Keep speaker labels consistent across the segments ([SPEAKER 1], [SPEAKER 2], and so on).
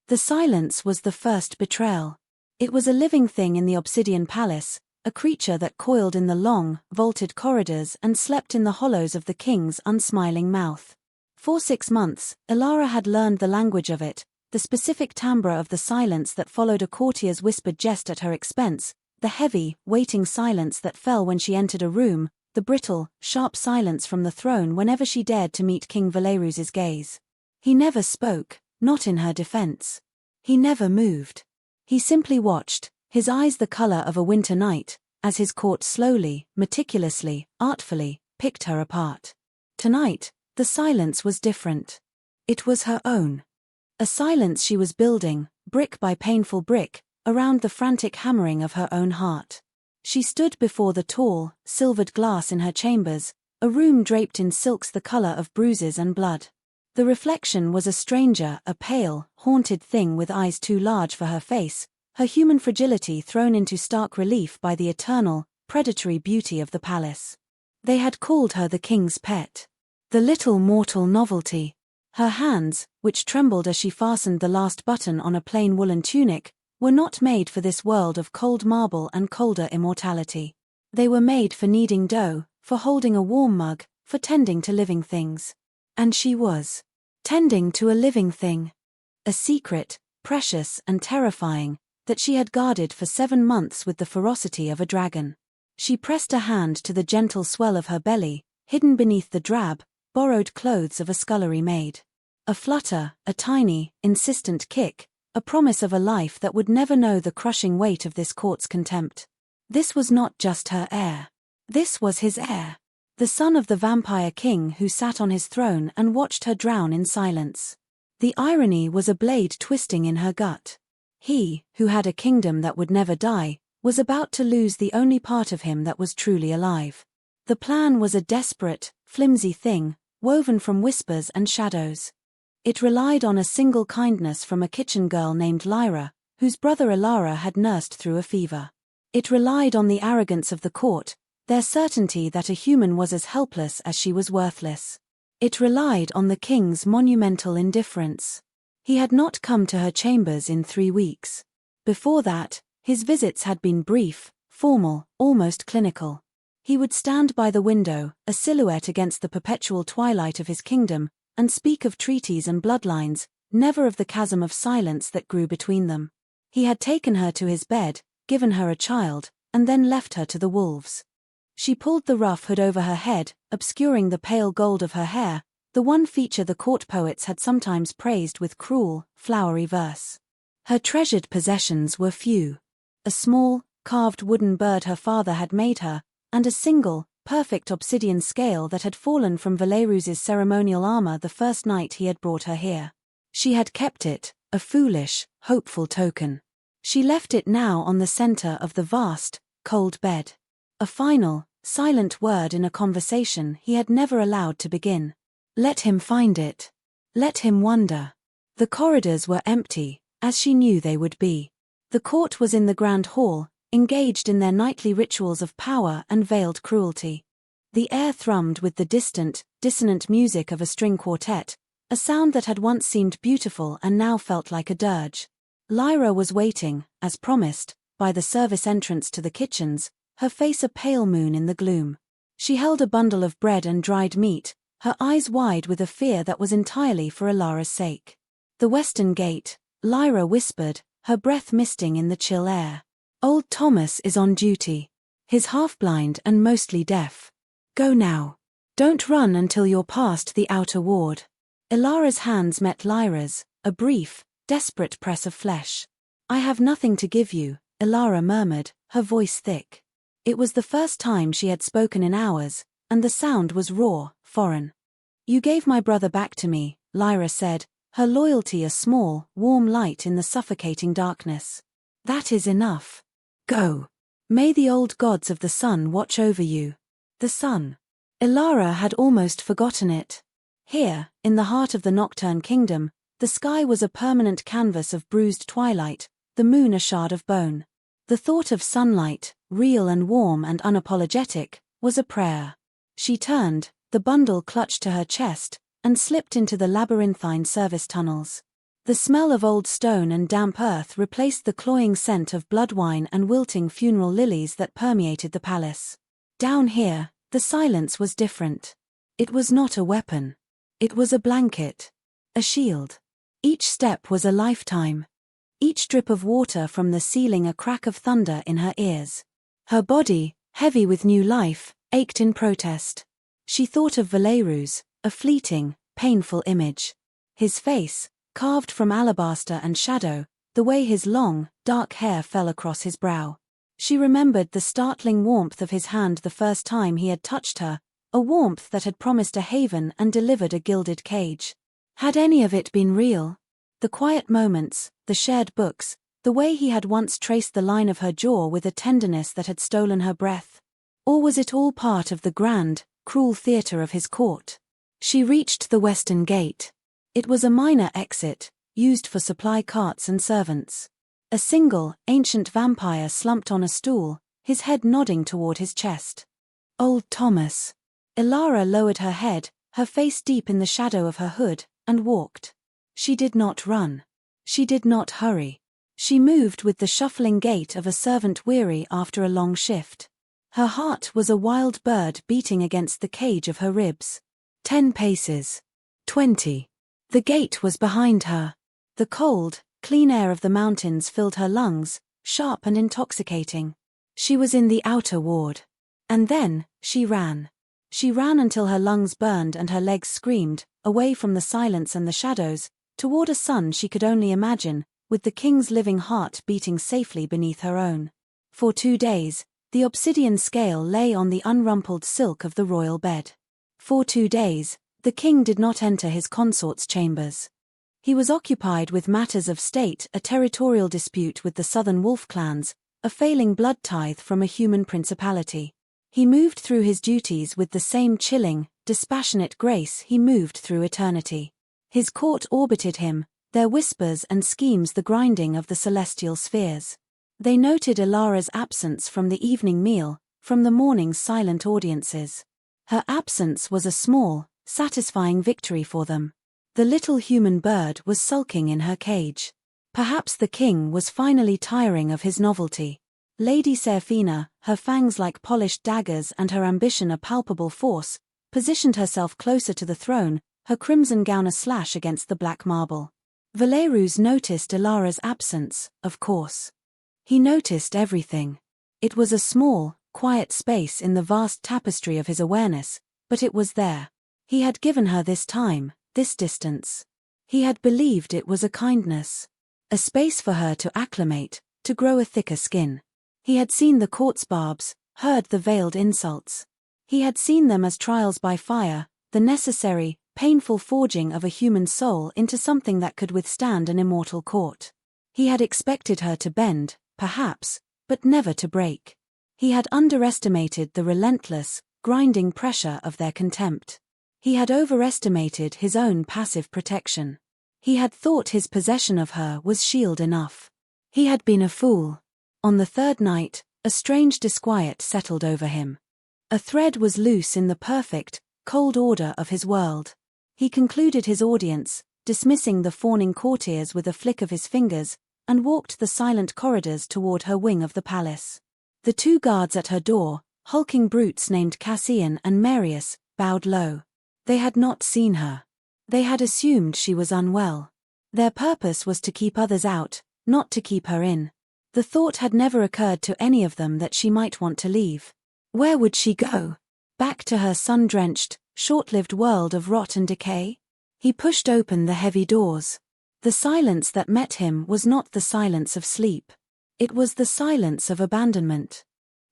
[SPEAKER 1] The silence was the first betrayal. It was a living thing in the obsidian palace, a creature that coiled in the long, vaulted corridors and slept in the hollows of the king's unsmiling mouth. For 6 months, Elara had learned the language of it, the specific timbre of the silence that followed a courtier's whispered jest at her expense, the heavy, waiting silence that fell when she entered a room, the brittle, sharp silence from the throne whenever she dared to meet King Valerus's gaze. He never spoke, not in her defense. He never moved. He simply watched, his eyes the color of a winter night, as his court slowly, meticulously, artfully, picked her apart. Tonight, the silence was different. It was her own. A silence she was building, brick by painful brick, around the frantic hammering of her own heart. She stood before the tall, silvered glass in her chambers, a room draped in silks the color of bruises and blood. The reflection was a stranger, a pale, haunted thing with eyes too large for her face, her human fragility thrown into stark relief by the eternal, predatory beauty of the palace. They had called her the king's pet. The little mortal novelty. Her hands, which trembled as she fastened the last button on a plain woolen tunic, were not made for this world of cold marble and colder immortality. They were made for kneading dough, for holding a warm mug, for tending to living things. And she was tending to a living thing. A secret, precious and terrifying, that she had guarded for 7 months with the ferocity of a dragon. She pressed a hand to the gentle swell of her belly, hidden beneath the drab, borrowed clothes of a scullery maid. A flutter, a tiny, insistent kick, a promise of a life that would never know the crushing weight of this court's contempt. This was not just her heir. This was his heir. The son of the vampire king who sat on his throne and watched her drown in silence. The irony was a blade twisting in her gut. He, who had a kingdom that would never die, was about to lose the only part of him that was truly alive. The plan was a desperate, flimsy thing, woven from whispers and shadows. It relied on a single kindness from a kitchen girl named Lyra, whose brother Elara had nursed through a fever. It relied on the arrogance of the court, their certainty that a human was as helpless as she was worthless. It relied on the king's monumental indifference. He had not come to her chambers in 3 weeks. Before that, his visits had been brief, formal, almost clinical. He would stand by the window, a silhouette against the perpetual twilight of his kingdom, and speak of treaties and bloodlines, never of the chasm of silence that grew between them. He had taken her to his bed, given her a child, and then left her to the wolves. She pulled the rough hood over her head, obscuring the pale gold of her hair, the one feature the court poets had sometimes praised with cruel, flowery verse. Her treasured possessions were few. A small, carved wooden bird her father had made her, and a single, perfect obsidian scale that had fallen from Valerus's ceremonial armor the first night he had brought her here. She had kept it, a foolish, hopeful token. She left it now on the center of the vast, cold bed. A final, silent word in a conversation he had never allowed to begin. Let him find it. Let him wonder. The corridors were empty, as she knew they would be. The court was in the grand hall, engaged in their nightly rituals of power and veiled cruelty. The air thrummed with the distant, dissonant music of a string quartet, a sound that had once seemed beautiful and now felt like a dirge. Lyra was waiting, as promised, by the service entrance to the kitchens, her face a pale moon in the gloom. She held a bundle of bread and dried meat, her eyes wide with a fear that was entirely for Elara's sake. The western gate, Lyra whispered, her breath misting in the chill air. Old Thomas is on duty. He's half-blind and mostly deaf. Go now. Don't run until you're past the outer ward. Elara's hands met Lyra's, a brief, desperate press of flesh. I have nothing to give you, Elara murmured, her voice thick. It was the first time she had spoken in hours, and the sound was raw, foreign. You gave my brother back to me, Lyra said, her loyalty a small, warm light in the suffocating darkness. That is enough. Go. May the old gods of the sun watch over you. The sun. Elara had almost forgotten it. Here, in the heart of the Nocturne Kingdom, the sky was a permanent canvas of bruised twilight, the moon a shard of bone. The thought of sunlight, real and warm and unapologetic, was a prayer. She turned, the bundle clutched to her chest, and slipped into the labyrinthine service tunnels. The smell of old stone and damp earth replaced the cloying scent of blood wine and wilting funeral lilies that permeated the palace. Down here, the silence was different. It was not a weapon. It was a blanket. A shield. Each step was a lifetime. Each drip of water from the ceiling a crack of thunder in her ears. Her body, heavy with new life, ached in protest. She thought of Valerus, a fleeting, painful image. His face, carved from alabaster and shadow, the way his long, dark hair fell across his brow. She remembered the startling warmth of his hand the first time he had touched her, a warmth that had promised a haven and delivered a gilded cage. Had any of it been real? The quiet moments, the shared books, the way he had once traced the line of her jaw with a tenderness that had stolen her breath? Or was it all part of the grand, cruel theatre of his court? She reached the western gate. It was a minor exit, used for supply carts and servants. A single, ancient vampire slumped on a stool, his head nodding toward his chest. Old Thomas. Ilara lowered her head, her face deep in the shadow of her hood, and walked. She did not run. She did not hurry. She moved with the shuffling gait of a servant weary after a long shift. Her heart was a wild bird beating against the cage of her ribs. 10 paces. 20. The gate was behind her. The cold, clean air of the mountains filled her lungs, sharp and intoxicating. She was in the outer ward. And then, she ran. She ran until her lungs burned and her legs screamed, away from the silence and the shadows, toward a sun she could only imagine, with the king's living heart beating safely beneath her own. For 2 days, the obsidian scale lay on the unrumpled silk of the royal bed. For 2 days, the king did not enter his consort's chambers. He was occupied with matters of state, a territorial dispute with the southern wolf clans, a failing blood tithe from a human principality. He moved through his duties with the same chilling, dispassionate grace he moved through eternity. His court orbited him, their whispers and schemes the grinding of the celestial spheres. They noted Ilara's absence from the evening meal, from the morning's silent audiences. Her absence was a small, satisfying victory for them. The little human bird was sulking in her cage. Perhaps the king was finally tiring of his novelty. Lady Serafina, her fangs like polished daggers and her ambition a palpable force, positioned herself closer to the throne, her crimson gown a slash against the black marble. Valerus noticed Ilara's absence, of course. He noticed everything. It was a small, quiet space in the vast tapestry of his awareness, but it was there. He had given her this time, this distance. He had believed it was a kindness. A space for her to acclimate, to grow a thicker skin. He had seen the court's barbs, heard the veiled insults. He had seen them as trials by fire, the necessary, painful forging of a human soul into something that could withstand an immortal court. He had expected her to bend, perhaps, but never to break. He had underestimated the relentless, grinding pressure of their contempt. He had overestimated his own passive protection. He had thought his possession of her was shield enough. He had been a fool. On the third night, a strange disquiet settled over him. A thread was loose in the perfect, cold order of his world. He concluded his audience, dismissing the fawning courtiers with a flick of his fingers, and walked the silent corridors toward her wing of the palace. The 2 guards at her door, hulking brutes named Cassian and Marius, bowed low. They had not seen her. They had assumed she was unwell. Their purpose was to keep others out, not to keep her in. The thought had never occurred to any of them that she might want to leave. Where would she go? Back to her sun-drenched, short-lived world of rot and decay? He pushed open the heavy doors. The silence that met him was not the silence of sleep. It was the silence of abandonment.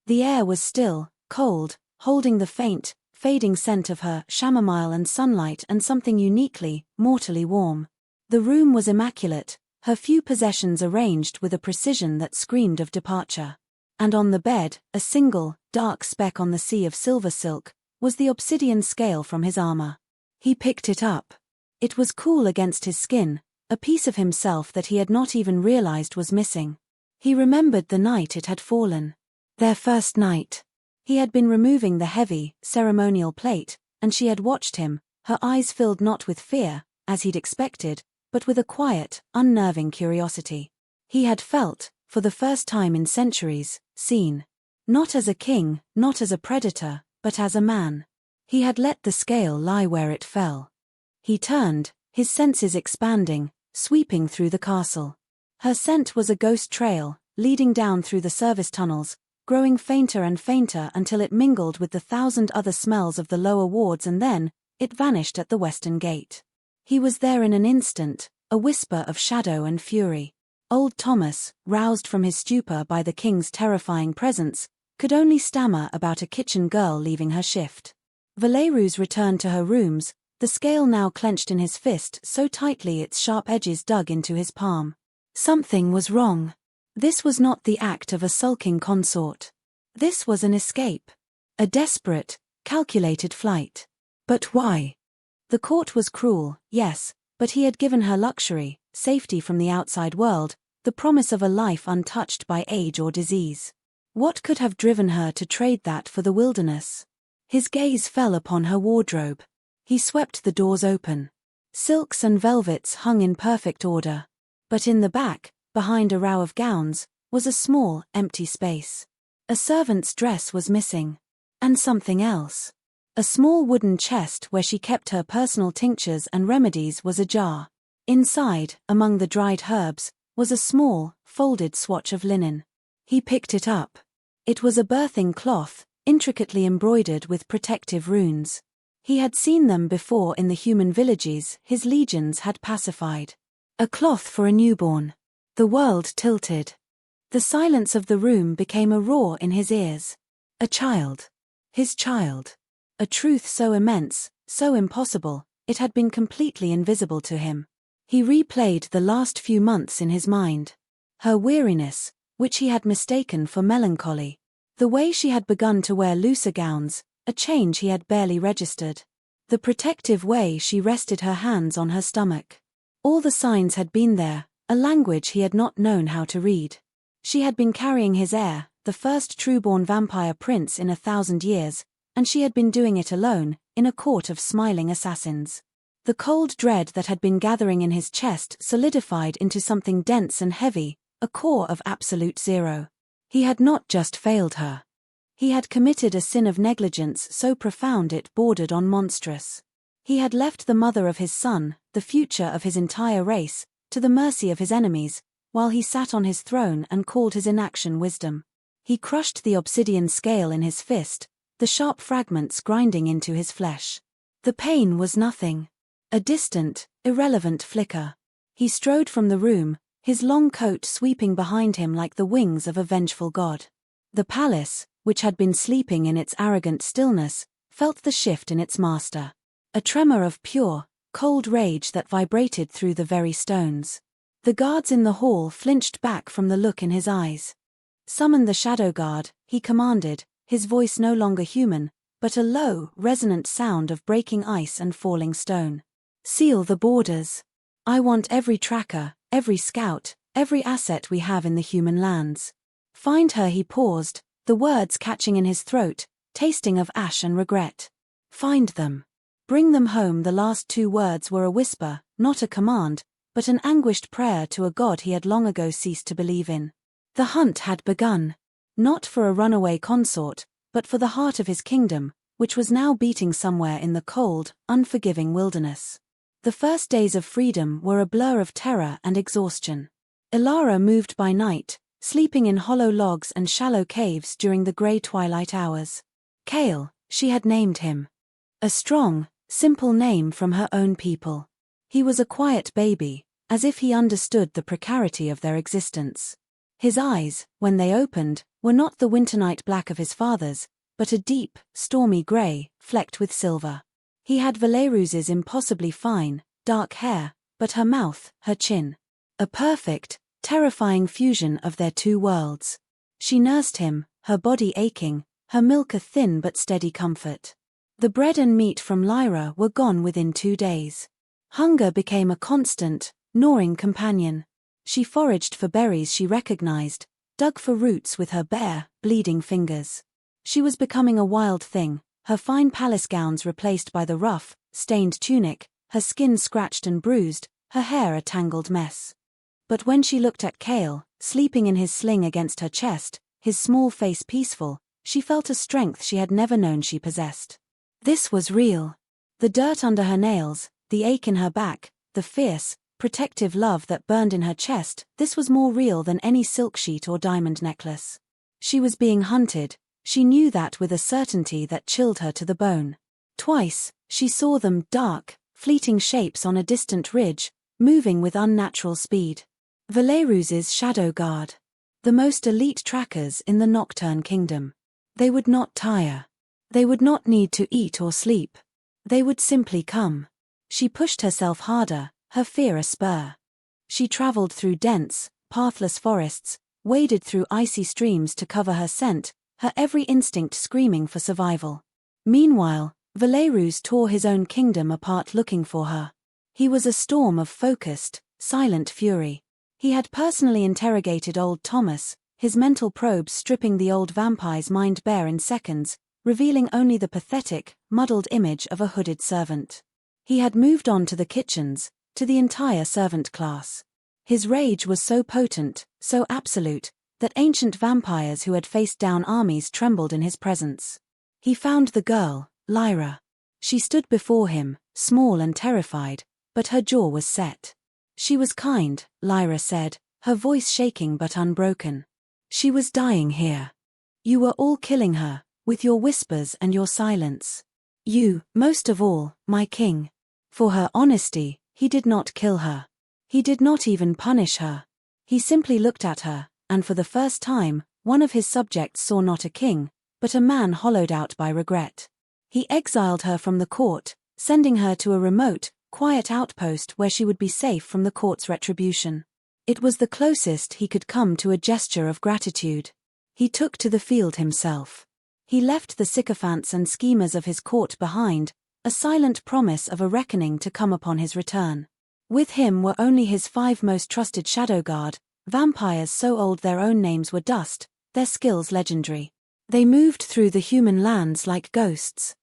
[SPEAKER 1] The air was still, cold, holding the faint, fading scent of her chamomile and sunlight and something uniquely, mortally warm. The room was immaculate, her few possessions arranged with a precision that screamed of departure. And on the bed, a single, dark speck on the sea of silver silk, was the obsidian scale from his armor. He picked it up. It was cool against his skin, a piece of himself that he had not even realized was missing. He remembered the night it had fallen. Their first night. He had been removing the heavy, ceremonial plate, and she had watched him, her eyes filled not with fear, as he'd expected, but with a quiet, unnerving curiosity. He had felt, for the first time in centuries, seen. Not as a king, not as a predator, but as a man. He had let the scale lie where it fell. He turned, his senses expanding, sweeping through the castle. Her scent was a ghost trail, leading down through the service tunnels, growing fainter and fainter until it mingled with the thousand other smells of the lower wards, and then, it vanished at the western gate. He was there in an instant, a whisper of shadow and fury. Old Thomas, roused from his stupor by the king's terrifying presence, could only stammer about a kitchen girl leaving her shift. Valerus returned to her rooms, the scale now clenched in his fist so tightly its sharp edges dug into his palm. Something was wrong. This was not the act of a sulking consort. This was an escape. A desperate, calculated flight. But why? The court was cruel, yes, but he had given her luxury, safety from the outside world, the promise of a life untouched by age or disease. What could have driven her to trade that for the wilderness? His gaze fell upon her wardrobe. He swept the doors open. Silks and velvets hung in perfect order. But in the back, behind a row of gowns, was a small, empty space. A servant's dress was missing. And something else. A small wooden chest where she kept her personal tinctures and remedies was ajar. Inside, among the dried herbs, was a small, folded swatch of linen. He picked it up. It was a birthing cloth, intricately embroidered with protective runes. He had seen them before in the human villages his legions had pacified. A cloth for a newborn. The world tilted. The silence of the room became a roar in his ears. A child. His child. A truth so immense, so impossible, it had been completely invisible to him. He replayed the last few months in his mind. Her weariness, which he had mistaken for melancholy. The way she had begun to wear looser gowns, a change he had barely registered. The protective way she rested her hands on her stomach. All the signs had been there, a language he had not known how to read. She had been carrying his heir, the first true-born vampire prince in 1,000 years, and she had been doing it alone, in a court of smiling assassins. The cold dread that had been gathering in his chest solidified into something dense and heavy, a core of absolute zero. He had not just failed her. He had committed a sin of negligence so profound it bordered on monstrous. He had left the mother of his son, the future of his entire race, to the mercy of his enemies, while he sat on his throne and called his inaction wisdom. He crushed the obsidian scale in his fist, the sharp fragments grinding into his flesh. The pain was nothing. A distant, irrelevant flicker. He strode from the room, his long coat sweeping behind him like the wings of a vengeful god. The palace, which had been sleeping in its arrogant stillness, felt the shift in its master. A tremor of pure, cold rage that vibrated through the very stones. The guards in the hall flinched back from the look in his eyes. "Summon the shadow guard," he commanded, his voice no longer human, but a low, resonant sound of breaking ice and falling stone. "Seal the borders. I want every tracker, every scout, every asset we have in the human lands." "Find her," he paused, the words catching in his throat, tasting of ash and regret. "Find them. Bring them home." The last two words were a whisper, not a command, but an anguished prayer to a god he had long ago ceased to believe in. The hunt had begun. Not for a runaway consort, but for the heart of his kingdom, which was now beating somewhere in the cold, unforgiving wilderness. The first days of freedom were a blur of terror and exhaustion. Ilara moved by night, sleeping in hollow logs and shallow caves during the grey twilight hours. Kale, she had named him. A strong, simple name from her own people. He was a quiet baby, as if he understood the precarity of their existence. His eyes, when they opened, were not the winter night black of his father's, but a deep, stormy grey, flecked with silver. He had Valerus's impossibly fine, dark hair, but her mouth, her chin. A perfect, terrifying fusion of their two worlds. She nursed him, her body aching, her milk a thin but steady comfort. The bread and meat from Lyra were gone within 2 days. Hunger became a constant, gnawing companion. She foraged for berries she recognized, dug for roots with her bare, bleeding fingers. She was becoming a wild thing, her fine palace gowns replaced by the rough, stained tunic, her skin scratched and bruised, her hair a tangled mess. But when she looked at Kale, sleeping in his sling against her chest, his small face peaceful, she felt a strength she had never known she possessed. This was real. The dirt under her nails, the ache in her back, the fierce, protective love that burned in her chest, this was more real than any silk sheet or diamond necklace. She was being hunted, she knew that with a certainty that chilled her to the bone. Twice, she saw them, dark, fleeting shapes on a distant ridge, moving with unnatural speed. Valerus's shadow guard. The most elite trackers in the Nocturne Kingdom. They would not tire. They would not need to eat or sleep. They would simply come. She pushed herself harder, her fear a spur. She traveled through dense, pathless forests, waded through icy streams to cover her scent, her every instinct screaming for survival. Meanwhile, Valerus tore his own kingdom apart looking for her. He was a storm of focused, silent fury. He had personally interrogated old Thomas, his mental probes stripping the old vampire's mind bare in seconds, revealing only the pathetic, muddled image of a hooded servant. He had moved on to the kitchens, to the entire servant class. His rage was so potent, so absolute, that ancient vampires who had faced down armies trembled in his presence. He found the girl, Lyra. She stood before him, small and terrified, but her jaw was set. She was kind, Lyra said, her voice shaking but unbroken. She was dying here. You were all killing her, with your whispers and your silence. You, most of all, my king. For her honesty, he did not kill her. He did not even punish her. He simply looked at her, and for the first time, one of his subjects saw not a king, but a man hollowed out by regret. He exiled her from the court, sending her to a remote, quiet outpost where she would be safe from the court's retribution. It was the closest he could come to a gesture of gratitude. He took to the field himself. He left the sycophants and schemers of his court behind, a silent promise of a reckoning to come upon his return. With him were only his 5 most trusted shadow guard, vampires so old their own names were dust, their skills legendary. They moved through the human lands like ghosts.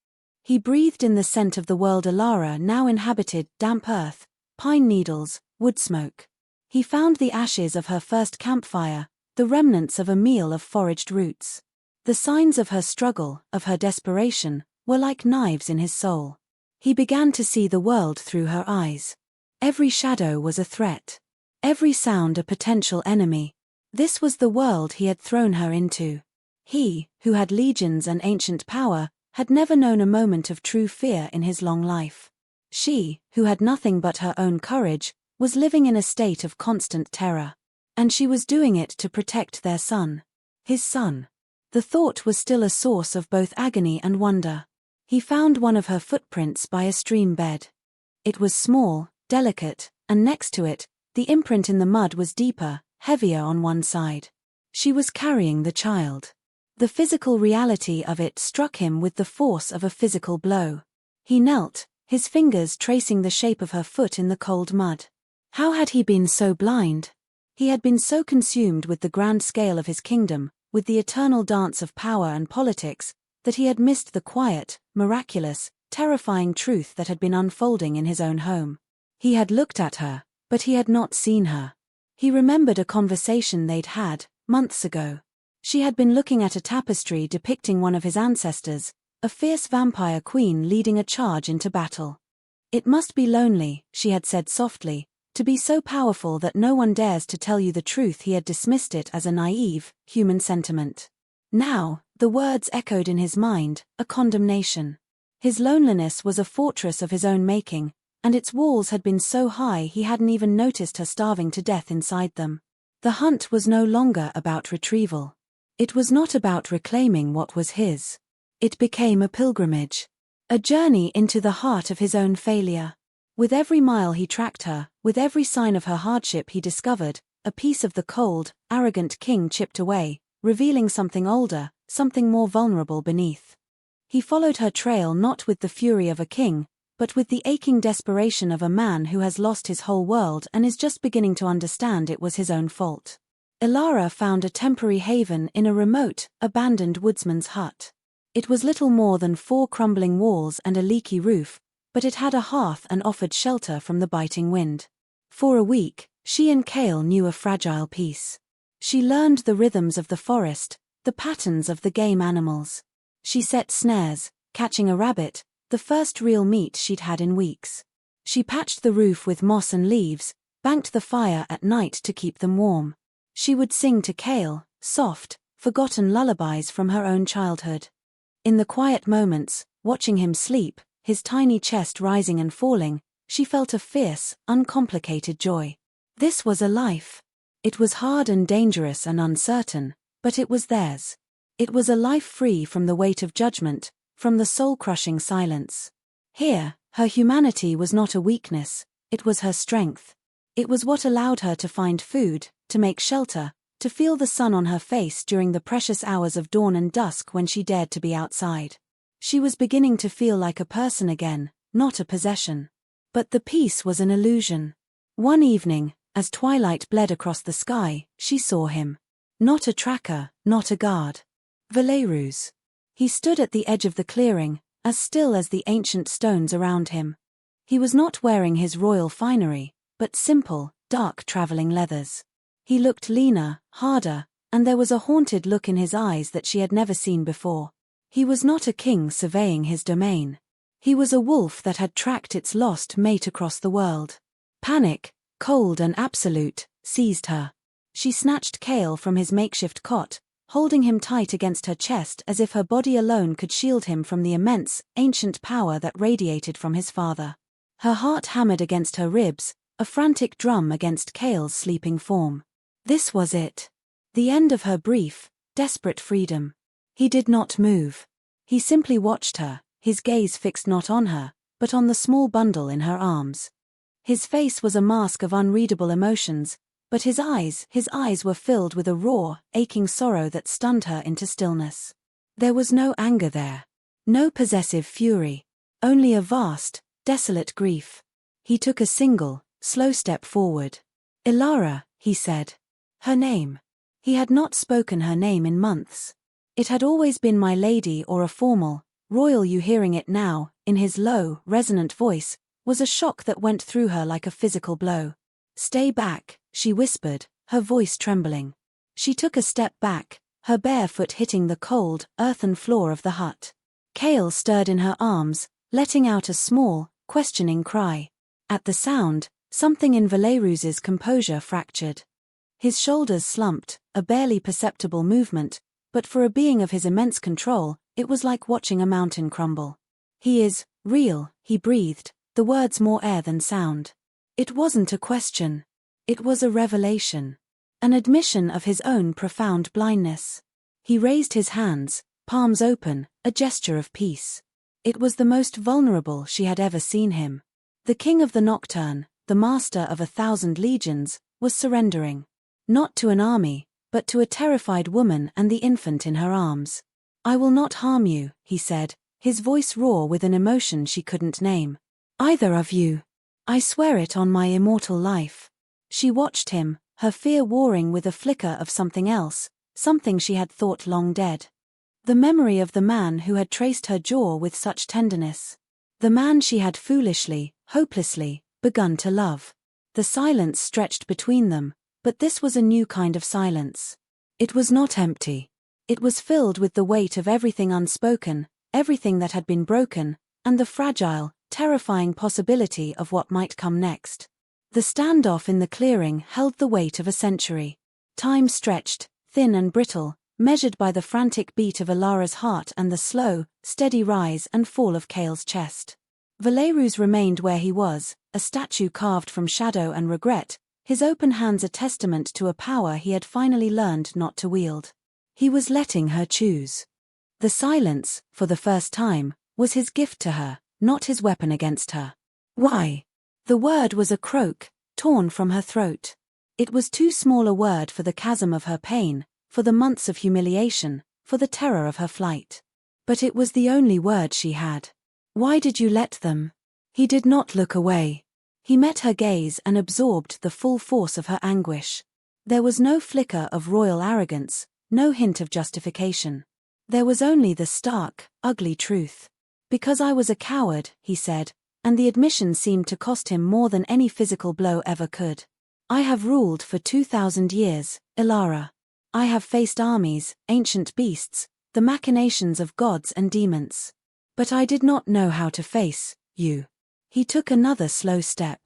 [SPEAKER 1] He breathed in the scent of the world Alara now inhabited, damp earth, pine needles, wood smoke. He found the ashes of her first campfire, the remnants of a meal of foraged roots. The signs of her struggle, of her desperation, were like knives in his soul. He began to see the world through her eyes. Every shadow was a threat. Every sound a potential enemy. This was the world he had thrown her into. He, who had legions and ancient power, had never known a moment of true fear in his long life. She, who had nothing but her own courage, was living in a state of constant terror. And she was doing it to protect their son. His son. The thought was still a source of both agony and wonder. He found one of her footprints by a stream bed. It was small, delicate, and next to it, the imprint in the mud was deeper, heavier on one side. She was carrying the child. The physical reality of it struck him with the force of a physical blow. He knelt, his fingers tracing the shape of her foot in the cold mud. How had he been so blind? He had been so consumed with the grand scale of his kingdom, with the eternal dance of power and politics, that he had missed the quiet, miraculous, terrifying truth that had been unfolding in his own home. He had looked at her, but he had not seen her. He remembered a conversation they'd had, months ago. She had been looking at a tapestry depicting one of his ancestors, a fierce vampire queen leading a charge into battle. It must be lonely, she had said softly, to be so powerful that no one dares to tell you the truth. He had dismissed it as a naive, human sentiment. Now, the words echoed in his mind, a condemnation. His loneliness was a fortress of his own making, and its walls had been so high he hadn't even noticed her starving to death inside them. The hunt was no longer about retrieval. It was not about reclaiming what was his. It became a pilgrimage. A journey into the heart of his own failure. With every mile he tracked her, with every sign of her hardship he discovered, a piece of the cold, arrogant king chipped away, revealing something older, something more vulnerable beneath. He followed her trail not with the fury of a king, but with the aching desperation of a man who has lost his whole world and is just beginning to understand it was his own fault. Ilara found a temporary haven in a remote, abandoned woodsman's hut. It was little more than 4 crumbling walls and a leaky roof, but it had a hearth and offered shelter from the biting wind. For a week, she and Kale knew a fragile peace. She learned the rhythms of the forest, the patterns of the game animals. She set snares, catching a rabbit, the first real meat she'd had in weeks. She patched the roof with moss and leaves, banked the fire at night to keep them warm. She would sing to Kale, soft, forgotten lullabies from her own childhood. In the quiet moments, watching him sleep, his tiny chest rising and falling, she felt a fierce, uncomplicated joy. This was a life. It was hard and dangerous and uncertain, but it was theirs. It was a life free from the weight of judgment, from the soul-crushing silence. Here, her humanity was not a weakness, it was her strength. It was what allowed her to find food, to make shelter, to feel the sun on her face during the precious hours of dawn and dusk when she dared to be outside. She was beginning to feel like a person again, not a possession. But the peace was an illusion. One evening, as twilight bled across the sky, she saw him. Not a tracker, not a guard. Werewolves. He stood at the edge of the clearing, as still as the ancient stones around him. He was not wearing his royal finery, but simple, dark traveling leathers. He looked leaner, harder, and there was a haunted look in his eyes that she had never seen before. He was not a king surveying his domain. He was a wolf that had tracked its lost mate across the world. Panic, cold and absolute, seized her. She snatched Kale from his makeshift cot, holding him tight against her chest as if her body alone could shield him from the immense, ancient power that radiated from his father. Her heart hammered against her ribs, a frantic drum against Kale's sleeping form. This was it. The end of her brief, desperate freedom. He did not move. He simply watched her, his gaze fixed not on her, but on the small bundle in her arms. His face was a mask of unreadable emotions, but his eyes were filled with a raw, aching sorrow that stunned her into stillness. There was no anger there. No possessive fury. Only a vast, desolate grief. He took a single, slow step forward. "Ilara," he said. Her name. He had not spoken her name in months. It had always been my lady or a formal, royal. You hearing it now, in his low, resonant voice, was a shock that went through her like a physical blow. "Stay back," she whispered, her voice trembling. She took a step back, her bare foot hitting the cold, earthen floor of the hut. Kale stirred in her arms, letting out a small, questioning cry. At the sound, something in Werewolf's composure fractured. His shoulders slumped, a barely perceptible movement, but for a being of his immense control, it was like watching a mountain crumble. "He is real," he breathed, the words more air than sound. It wasn't a question. It was a revelation. An admission of his own profound blindness. He raised his hands, palms open, a gesture of peace. It was the most vulnerable she had ever seen him. The king of the nocturne, the master of 1,000 legions, was surrendering. Not to an army, but to a terrified woman and the infant in her arms. "I will not harm you," he said, his voice raw with an emotion she couldn't name. "Either of you. I swear it on my immortal life." She watched him, her fear warring with a flicker of something else, something she had thought long dead. The memory of the man who had traced her jaw with such tenderness. The man she had foolishly, hopelessly, begun to love. The silence stretched between them, but this was a new kind of silence. It was not empty. It was filled with the weight of everything unspoken, everything that had been broken, and the fragile, terrifying possibility of what might come next. The standoff in the clearing held the weight of a century. Time stretched, thin and brittle, measured by the frantic beat of Ilara's heart and the slow, steady rise and fall of Kale's chest. Werewolf remained where he was, a statue carved from shadow and regret, his open hands a testament to a power he had finally learned not to wield. He was letting her choose. The silence, for the first time, was his gift to her, not his weapon against her. "Why?" The word was a croak, torn from her throat. It was too small a word for the chasm of her pain, for the months of humiliation, for the terror of her flight. But it was the only word she had. "Why did you let them?" He did not look away. He met her gaze and absorbed the full force of her anguish. There was no flicker of royal arrogance, no hint of justification. There was only the stark, ugly truth. "Because I was a coward," he said, and the admission seemed to cost him more than any physical blow ever could. I have ruled for 2,000 years, Ilara. I have faced armies, ancient beasts, the machinations of gods and demons. But I did not know how to face you. He took another slow step.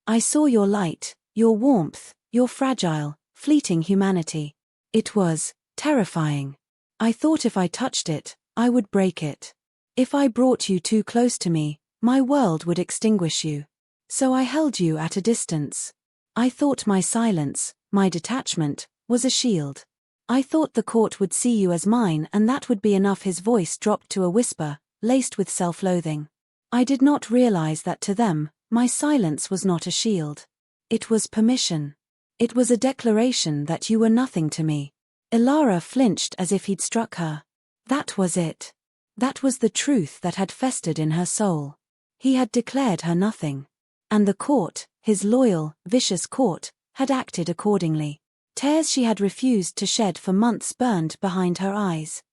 [SPEAKER 1] I saw your light, your warmth, your fragile, fleeting humanity. It was terrifying. I thought if I touched it, I would break it. If I brought you too close to me, my world would extinguish you. So I held you at a distance. I thought my silence, my detachment, was a shield. I thought the court would see you as mine and that would be enough. His voice dropped to a whisper, laced with self-loathing. I did not realize that to them, my silence was not a shield. It was permission. It was a declaration that you were nothing to me. Ilara flinched as if he'd struck her. That was it. That was the truth that had festered in her soul. He had declared her nothing. And the court, his loyal, vicious court, had acted accordingly. Tears she had refused to shed for months burned behind her eyes.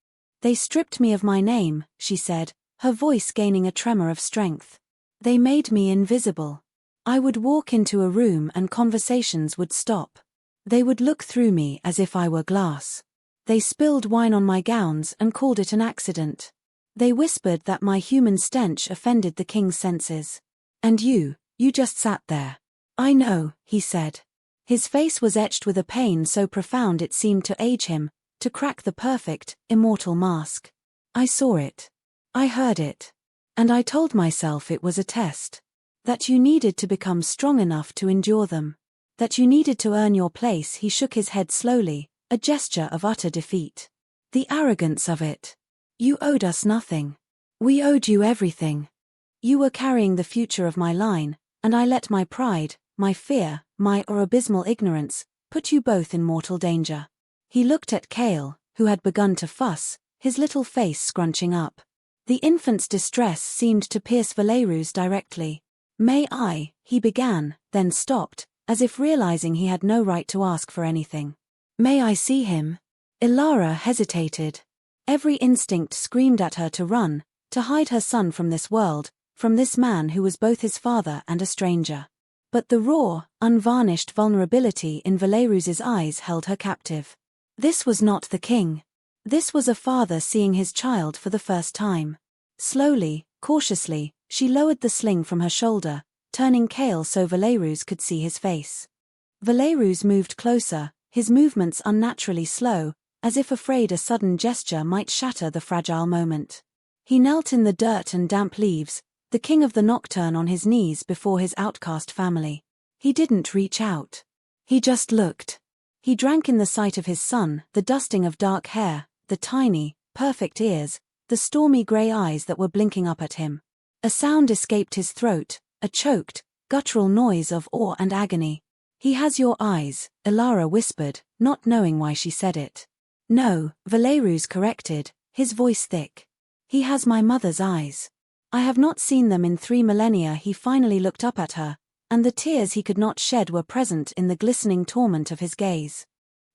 [SPEAKER 1] They stripped me of my name, she said, her voice gaining a tremor of strength. They made me invisible. I would walk into a room and conversations would stop. They would look through me as if I were glass. They spilled wine on my gowns and called it an accident. They whispered that my human stench offended the king's senses. And you just sat there. I know, he said. His face was etched with a pain so profound it seemed to age him, to crack the perfect, immortal mask. I saw it. I heard it. And I told myself it was a test. That you needed to become strong enough to endure them. That you needed to earn your place. He shook his head slowly, a gesture of utter defeat. The arrogance of it. You owed us nothing. We owed you everything. You were carrying the future of my line, and I let my pride, my fear, my abysmal ignorance, put you both in mortal danger. He looked at Kale, who had begun to fuss, his little face scrunching up. The infant's distress seemed to pierce Valeru's directly. May I, he began, then stopped, as if realizing he had no right to ask for anything. May I see him? Ilara hesitated. Every instinct screamed at her to run, to hide her son from this world, from this man who was both his father and a stranger. But the raw, unvarnished vulnerability in Valeru's eyes held her captive. This was not the king. This was a father seeing his child for the first time. Slowly, cautiously, she lowered the sling from her shoulder, turning Kale so Valeru's could see his face. Valeru's moved closer, his movements unnaturally slow, as if afraid a sudden gesture might shatter the fragile moment. He knelt in the dirt and damp leaves, the king of the nocturne on his knees before his outcast family. He didn't reach out. He just looked. He drank in the sight of his son, the dusting of dark hair, the tiny, perfect ears, the stormy grey eyes that were blinking up at him. A sound escaped his throat, a choked, guttural noise of awe and agony. He has your eyes, Ilara whispered, not knowing why she said it. No, Valeru's corrected, his voice thick. He has my mother's eyes. I have not seen them in 3 millennia. He finally looked up at her, and the tears he could not shed were present in the glistening torment of his gaze.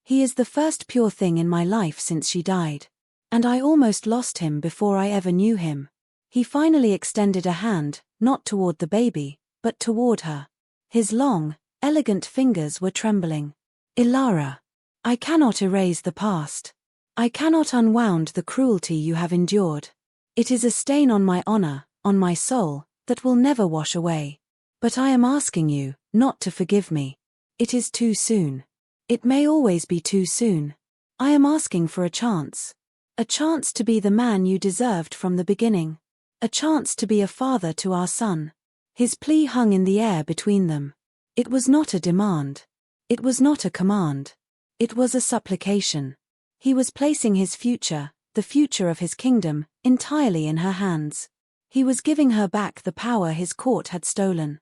[SPEAKER 1] He is the first pure thing in my life since she died. And I almost lost him before I ever knew him. He finally extended a hand, not toward the baby, but toward her. His long, elegant fingers were trembling. Ilara, I cannot erase the past. I cannot unwound the cruelty you have endured. It is a stain on my honor, on my soul, that will never wash away. But I am asking you, not to forgive me. It is too soon. It may always be too soon. I am asking for a chance. A chance to be the man you deserved from the beginning. A chance to be a father to our son. His plea hung in the air between them. It was not a demand. It was not a command. It was a supplication. He was placing his future, the future of his kingdom, entirely in her hands. He was giving her back the power his court had stolen.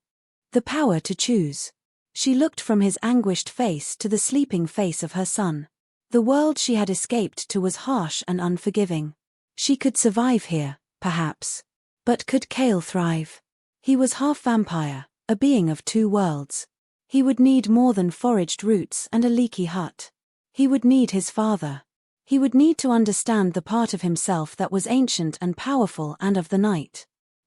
[SPEAKER 1] The power to choose. She looked from his anguished face to the sleeping face of her son. The world she had escaped to was harsh and unforgiving. She could survive here, perhaps. But could Kale thrive? He was half vampire, a being of 2 worlds. He would need more than foraged roots and a leaky hut. He would need his father. He would need to understand the part of himself that was ancient and powerful and of the night.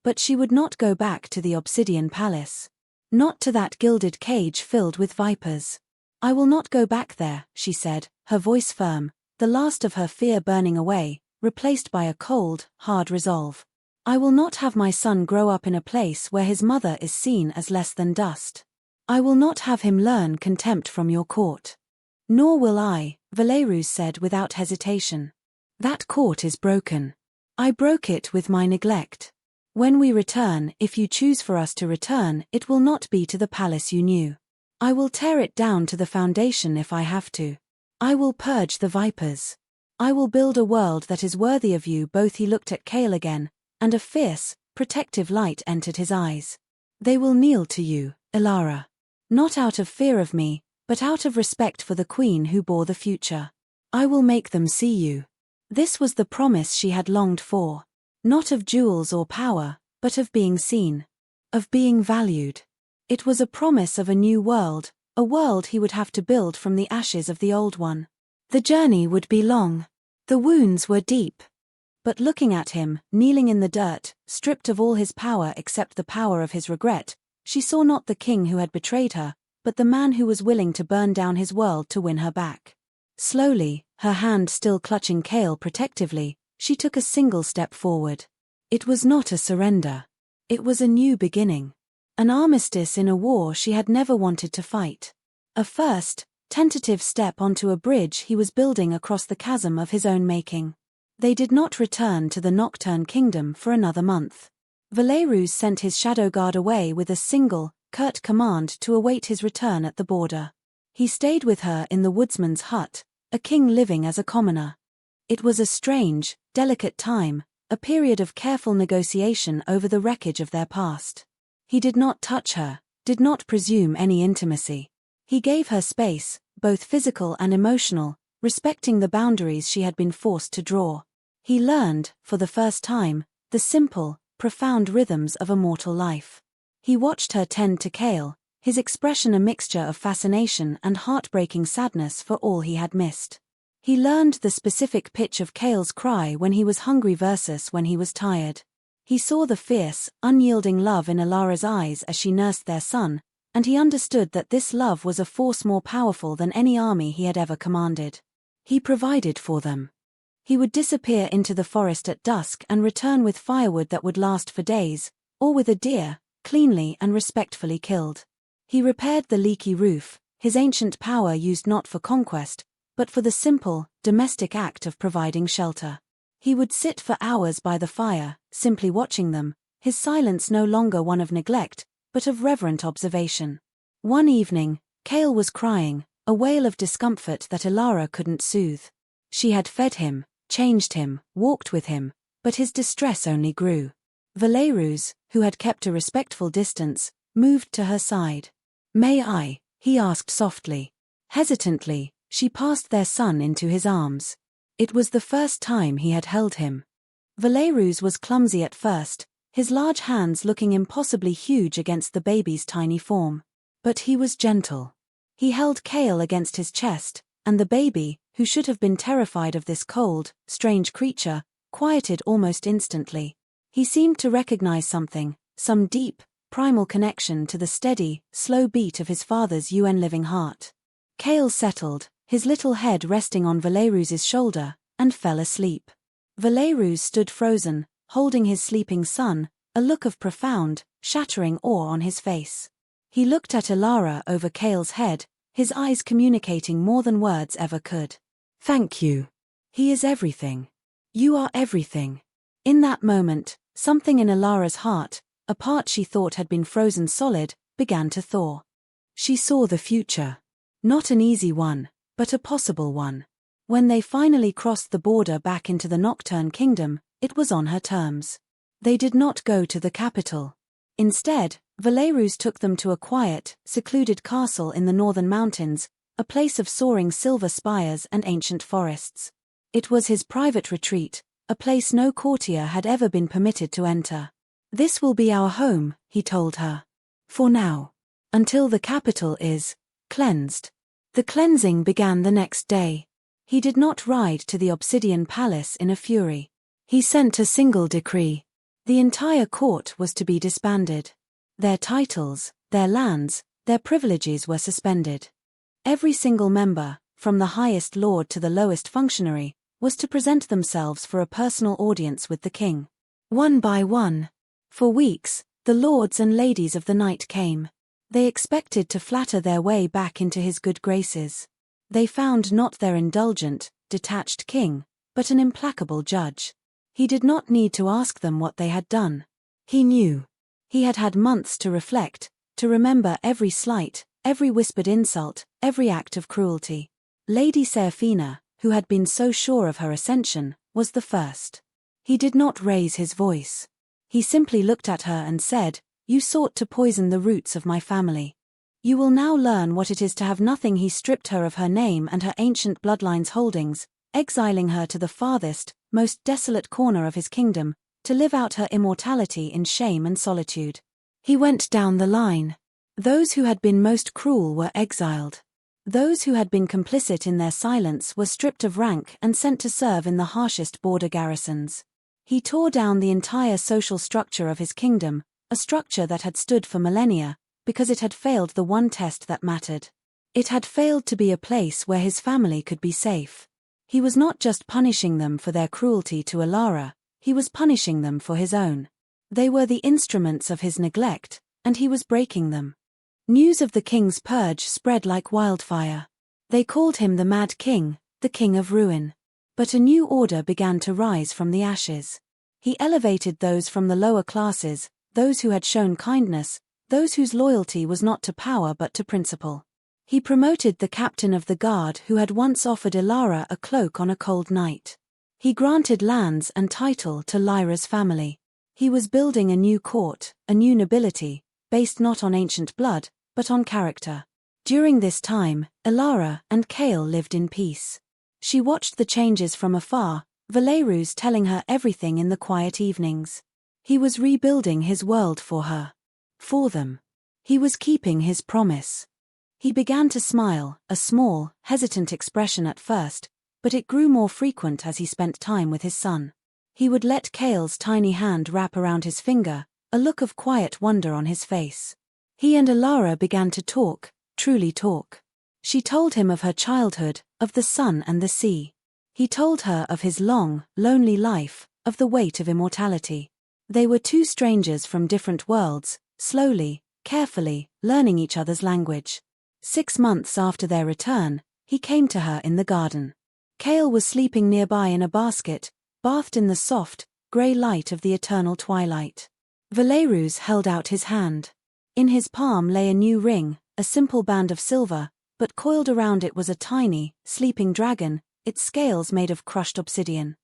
[SPEAKER 1] But she would not go back to the obsidian palace. Not to that gilded cage filled with vipers. I will not go back there, she said, her voice firm, the last of her fear burning away, replaced by a cold, hard resolve. I will not have my son grow up in a place where his mother is seen as less than dust. I will not have him learn contempt from your court. Nor will I, Valerus said without hesitation. That court is broken. I broke it with my neglect. When we return, if you choose for us to return, it will not be to the palace you knew. I will tear it down to the foundation if I have to. I will purge the vipers. I will build a world that is worthy of you both. He looked at Kael again, and a fierce, protective light entered his eyes. They will kneel to you, Elara. Not out of fear of me, but out of respect for the queen who bore the future. I will make them see you. This was the promise she had longed for. Not of jewels or power, but of being seen. Of being valued. It was a promise of a new world, a world he would have to build from the ashes of the old one. The journey would be long. The wounds were deep. But looking at him, kneeling in the dirt, stripped of all his power except the power of his regret, she saw not the king who had betrayed her, but the man who was willing to burn down his world to win her back. Slowly, her hand still clutching Kael protectively, she took a single step forward. It was not a surrender. It was a new beginning. An armistice in a war she had never wanted to fight. A first, tentative step onto a bridge he was building across the chasm of his own making. They did not return to the Nocturne Kingdom for another month. Valerus sent his shadow guard away with a single, curt command to await his return at the border. He stayed with her in the woodsman's hut, a king living as a commoner. It was a strange, delicate time, a period of careful negotiation over the wreckage of their past. He did not touch her, did not presume any intimacy. He gave her space, both physical and emotional, respecting the boundaries she had been forced to draw. He learned, for the first time, the simple, profound rhythms of a mortal life. He watched her tend to Kael, his expression a mixture of fascination and heartbreaking sadness for all he had missed. He learned the specific pitch of Kael's cry when he was hungry versus when he was tired. He saw the fierce, unyielding love in Elara's eyes as she nursed their son, and he understood that this love was a force more powerful than any army he had ever commanded. He provided for them. He would disappear into the forest at dusk and return with firewood that would last for days, or with a deer, cleanly and respectfully killed. He repaired the leaky roof, his ancient power used not for conquest, but for the simple, domestic act of providing shelter. He would sit for hours by the fire, simply watching them, his silence no longer one of neglect, but of reverent observation. One evening, Kael was crying, a wail of discomfort that Elara couldn't soothe. She had fed him, changed him, walked with him, but his distress only grew. Valerus, who had kept a respectful distance, moved to her side. "May I?" he asked softly. Hesitantly, she passed their son into his arms. It was the first time he had held him. Valerus was clumsy at first, his large hands looking impossibly huge against the baby's tiny form. But he was gentle. He held Kael against his chest, and the baby, who should have been terrified of this cold, strange creature, quieted almost instantly. He seemed to recognize something, some deep, primal connection to the steady, slow beat of his father's living heart. Kael settled, his little head resting on Valerus's shoulder, and fell asleep. Valerus stood frozen, holding his sleeping son, a look of profound, shattering awe on his face. He looked at Elara over Kael's head, his eyes communicating more than words ever could. "Thank you. He is everything. You are everything." In that moment, something in Elara's heart, a part she thought had been frozen solid, began to thaw. She saw the future. Not an easy one, but a possible one. When they finally crossed the border back into the Nocturne Kingdom, it was on her terms. They did not go to the capital. Instead, Valerus took them to a quiet, secluded castle in the northern mountains, a place of soaring silver spires and ancient forests. It was his private retreat, a place no courtier had ever been permitted to enter. "This will be our home," he told her. "For now. Until the capital is cleansed." The cleansing began the next day. He did not ride to the obsidian palace in a fury. He sent a single decree. The entire court was to be disbanded. Their titles, their lands, their privileges were suspended. Every single member, from the highest lord to the lowest functionary, was to present themselves for a personal audience with the king. One by one. For weeks, the lords and ladies of the night came. They expected to flatter their way back into his good graces. They found not their indulgent, detached king, but an implacable judge. He did not need to ask them what they had done. He knew. He had had months to reflect, to remember every slight, every whispered insult, every act of cruelty. Lady Seraphina, who had been so sure of her ascension, was the first. He did not raise his voice. He simply looked at her and said, "You sought to poison the roots of my family. You will now learn what it is to have nothing." He stripped her of her name and her ancient bloodline's holdings, exiling her to the farthest, most desolate corner of his kingdom, to live out her immortality in shame and solitude. He went down the line. Those who had been most cruel were exiled. Those who had been complicit in their silence were stripped of rank and sent to serve in the harshest border garrisons. He tore down the entire social structure of his kingdom, a structure that had stood for millennia, because it had failed the one test that mattered. It had failed to be a place where his family could be safe. He was not just punishing them for their cruelty to Alara, he was punishing them for his own. They were the instruments of his neglect, and he was breaking them. News of the king's purge spread like wildfire. They called him the Mad King, the King of Ruin. But a new order began to rise from the ashes. He elevated those from the lower classes, those who had shown kindness, those whose loyalty was not to power but to principle. He promoted the captain of the guard who had once offered Ilara a cloak on a cold night. He granted lands and title to Lyra's family. He was building a new court, a new nobility, based not on ancient blood, but on character. During this time, Ilara and Kale lived in peace. She watched the changes from afar, Valerus telling her everything in the quiet evenings. He was rebuilding his world for her. For them. He was keeping his promise. He began to smile, a small, hesitant expression at first, but it grew more frequent as he spent time with his son. He would let Kale's tiny hand wrap around his finger, a look of quiet wonder on his face. He and Ilara began to talk, truly talk. She told him of her childhood, of the sun and the sea. He told her of his long, lonely life, of the weight of immortality. They were two strangers from different worlds, slowly, carefully, learning each other's language. 6 months after their return, he came to her in the garden. Kale was sleeping nearby in a basket, bathed in the soft, grey light of the eternal twilight. Valerus held out his hand. In his palm lay a new ring, a simple band of silver, but coiled around it was a tiny, sleeping dragon, its scales made of crushed obsidian.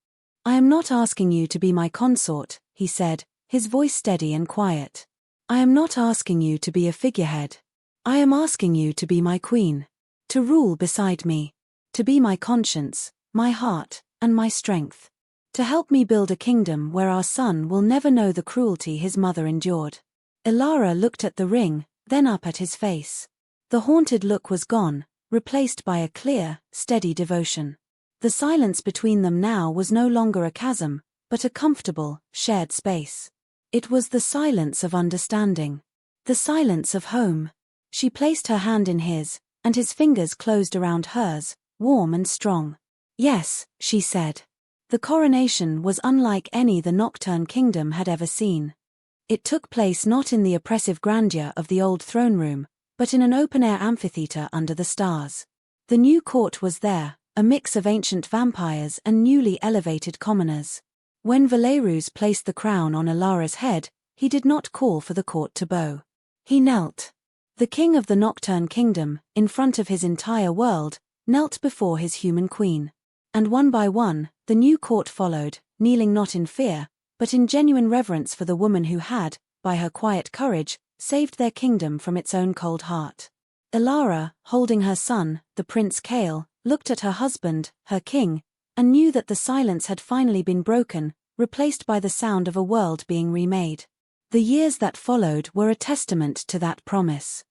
[SPEAKER 1] "I am not asking you to be my consort," he said, his voice steady and quiet. "I am not asking you to be a figurehead. I am asking you to be my queen. To rule beside me. To be my conscience, my heart, and my strength. To help me build a kingdom where our son will never know the cruelty his mother endured." Ilara looked at the ring, then up at his face. The haunted look was gone, replaced by a clear, steady devotion. The silence between them now was no longer a chasm, but a comfortable, shared space. It was the silence of understanding. The silence of home. She placed her hand in his, and his fingers closed around hers, warm and strong. "Yes," she said. The coronation was unlike any the Nocturne Kingdom had ever seen. It took place not in the oppressive grandeur of the old throne room, but in an open-air amphitheater under the stars. The new court was there, a mix of ancient vampires and newly elevated commoners. When Valerus placed the crown on Ilara's head, he did not call for the court to bow. He knelt. The king of the Nocturne Kingdom, in front of his entire world, knelt before his human queen. And one by one, the new court followed, kneeling not in fear, but in genuine reverence for the woman who had, by her quiet courage, saved their kingdom from its own cold heart. Ilara, holding her son, the Prince Kale, looked at her husband, her king, and knew that the silence had finally been broken, replaced by the sound of a world being remade. The years that followed were a testament to that promise.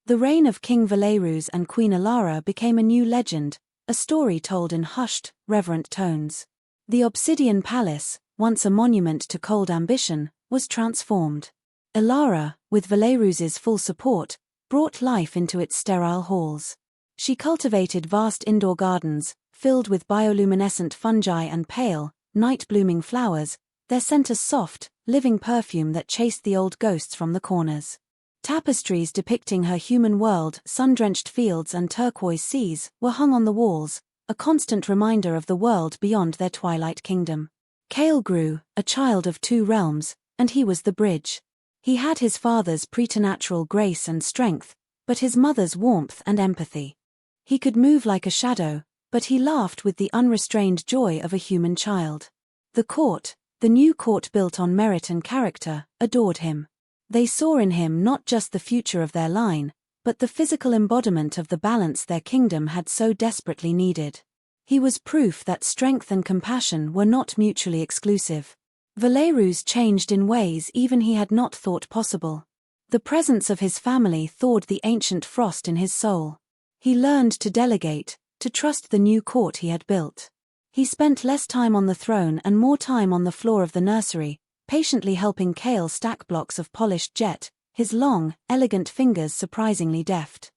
[SPEAKER 1] The reign of King Valerus and Queen Ilara became a new legend, a story told in hushed, reverent tones. The Obsidian Palace, once a monument to cold ambition, was transformed. Elara, with Valerus's full support, brought life into its sterile halls. She cultivated vast indoor gardens, filled with bioluminescent fungi and pale, night-blooming flowers, their scent a soft, living perfume that chased the old ghosts from the corners. Tapestries depicting her human world, sun-drenched fields and turquoise seas, were hung on the walls, a constant reminder of the world beyond their twilight kingdom. Kale grew, a child of two realms, and he was the bridge. He had his father's preternatural grace and strength, but his mother's warmth and empathy. He could move like a shadow, but he laughed with the unrestrained joy of a human child. The court, the new court built on merit and character, adored him. They saw in him not just the future of their line, but the physical embodiment of the balance their kingdom had so desperately needed. He was proof that strength and compassion were not mutually exclusive. Valerus changed in ways even he had not thought possible. The presence of his family thawed the ancient frost in his soul. He learned to delegate, to trust the new court he had built. He spent less time on the throne and more time on the floor of the nursery, patiently helping Kale stack blocks of polished jet, his long, elegant fingers surprisingly deft.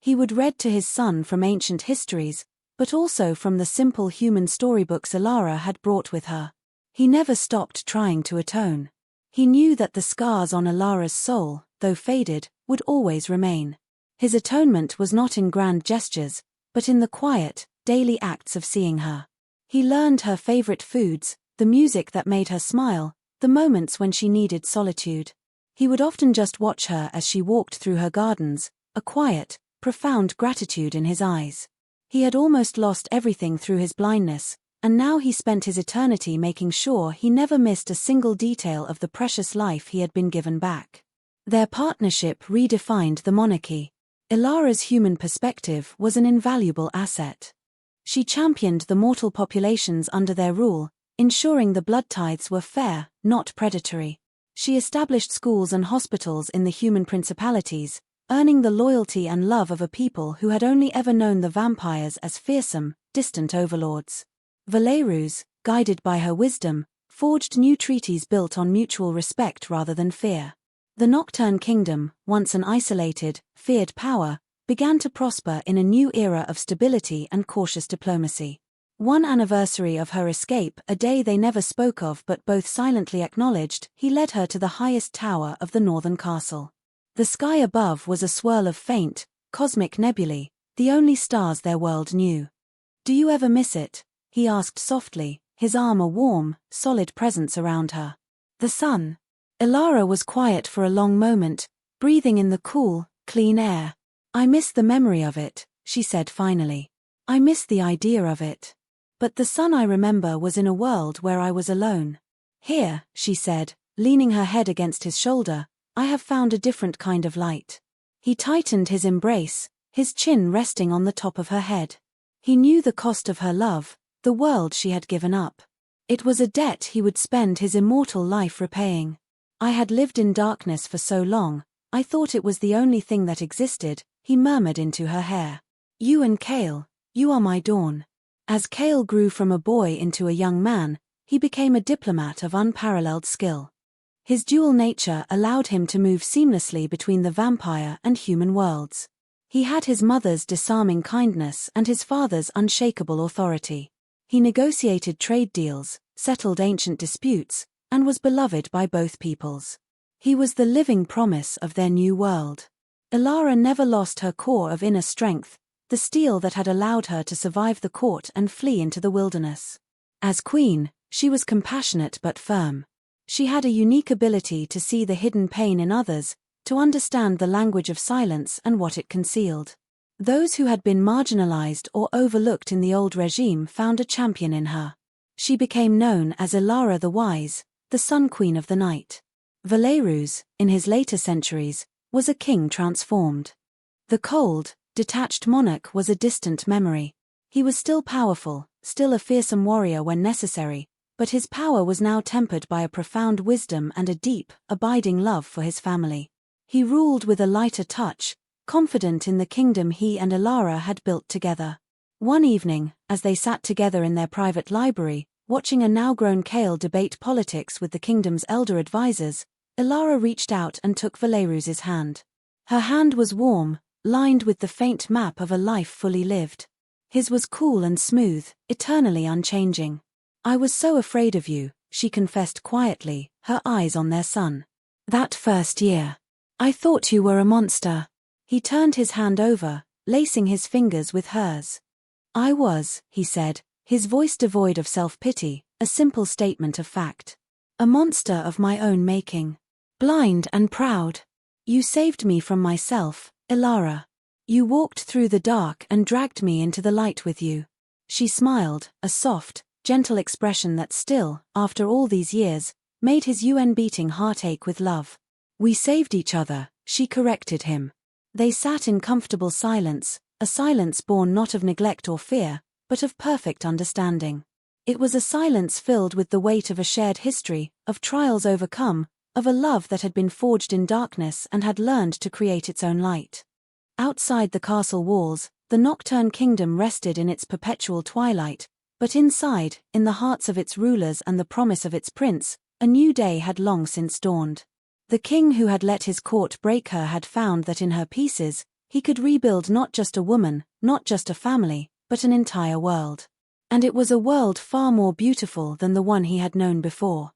[SPEAKER 1] He would read to his son from ancient histories, but also from the simple human storybooks Elara had brought with her. He never stopped trying to atone. He knew that the scars on Elara's soul, though faded, would always remain. His atonement was not in grand gestures, but in the quiet, daily acts of seeing her. He learned her favorite foods, the music that made her smile, the moments when she needed solitude. He would often just watch her as she walked through her gardens, a quiet, profound gratitude in his eyes. He had almost lost everything through his blindness, and now he spent his eternity making sure he never missed a single detail of the precious life he had been given back. Their partnership redefined the monarchy. Elara's human perspective was an invaluable asset. She championed the mortal populations under their rule, ensuring the blood tithes were fair, not predatory. She established schools and hospitals in the human principalities, earning the loyalty and love of a people who had only ever known the vampires as fearsome, distant overlords. Valerus, guided by her wisdom, forged new treaties built on mutual respect rather than fear. The Nocturne Kingdom, once an isolated, feared power, began to prosper in a new era of stability and cautious diplomacy. One anniversary of her escape, a day they never spoke of but both silently acknowledged, he led her to the highest tower of the northern castle. The sky above was a swirl of faint, cosmic nebulae, the only stars their world knew. "Do you ever miss it?" he asked softly, his arm a warm, solid presence around her. "The sun?" Elara was quiet for a long moment, breathing in the cool, clean air. "I miss the memory of it," she said finally. "I miss the idea of it. But the sun I remember was in a world where I was alone. Here," she said, leaning her head against his shoulder, "I have found a different kind of light." He tightened his embrace, his chin resting on the top of her head. He knew the cost of her love, the world she had given up. It was a debt he would spend his immortal life repaying. "I had lived in darkness for so long, I thought it was the only thing that existed," he murmured into her hair. "You and Kale, you are my dawn." As Kale grew from a boy into a young man, he became a diplomat of unparalleled skill. His dual nature allowed him to move seamlessly between the vampire and human worlds. He had his mother's disarming kindness and his father's unshakable authority. He negotiated trade deals, settled ancient disputes, and was beloved by both peoples. He was the living promise of their new world. Elara never lost her core of inner strength, the steel that had allowed her to survive the court and flee into the wilderness. As queen, she was compassionate but firm. She had a unique ability to see the hidden pain in others, to understand the language of silence and what it concealed. Those who had been marginalized or overlooked in the old regime found a champion in her. She became known as Elara the Wise, the Sun Queen of the Night. Valerus, in his later centuries, was a king transformed. The cold, detached monarch was a distant memory. He was still powerful, still a fearsome warrior when necessary, but his power was now tempered by a profound wisdom and a deep, abiding love for his family. He ruled with a lighter touch, confident in the kingdom he and Elara had built together. One evening, as they sat together in their private library, Watching a now-grown Kale debate politics with the kingdom's elder advisors, Ilara reached out and took Valerus's hand. Her hand was warm, lined with the faint map of a life fully lived. His was cool and smooth, eternally unchanging. "I was so afraid of you," she confessed quietly, her eyes on their son. "That first year. I thought you were a monster." He turned his hand over, lacing his fingers with hers. "I was," he said, his voice devoid of self-pity, a simple statement of fact. "A monster of my own making. Blind and proud. You saved me from myself, Ilara. You walked through the dark and dragged me into the light with you." She smiled, a soft, gentle expression that still, after all these years, made his beating heart ache with love. "We saved each other," she corrected him. They sat in comfortable silence, a silence born not of neglect or fear, but of perfect understanding. It was a silence filled with the weight of a shared history, of trials overcome, of a love that had been forged in darkness and had learned to create its own light. Outside the castle walls, the nocturne kingdom rested in its perpetual twilight, but inside, in the hearts of its rulers and the promise of its prince, a new day had long since dawned. The king who had let his court break her had found that in her pieces, he could rebuild not just a woman, not just a family, but an entire world. And it was a world far more beautiful than the one he had known before.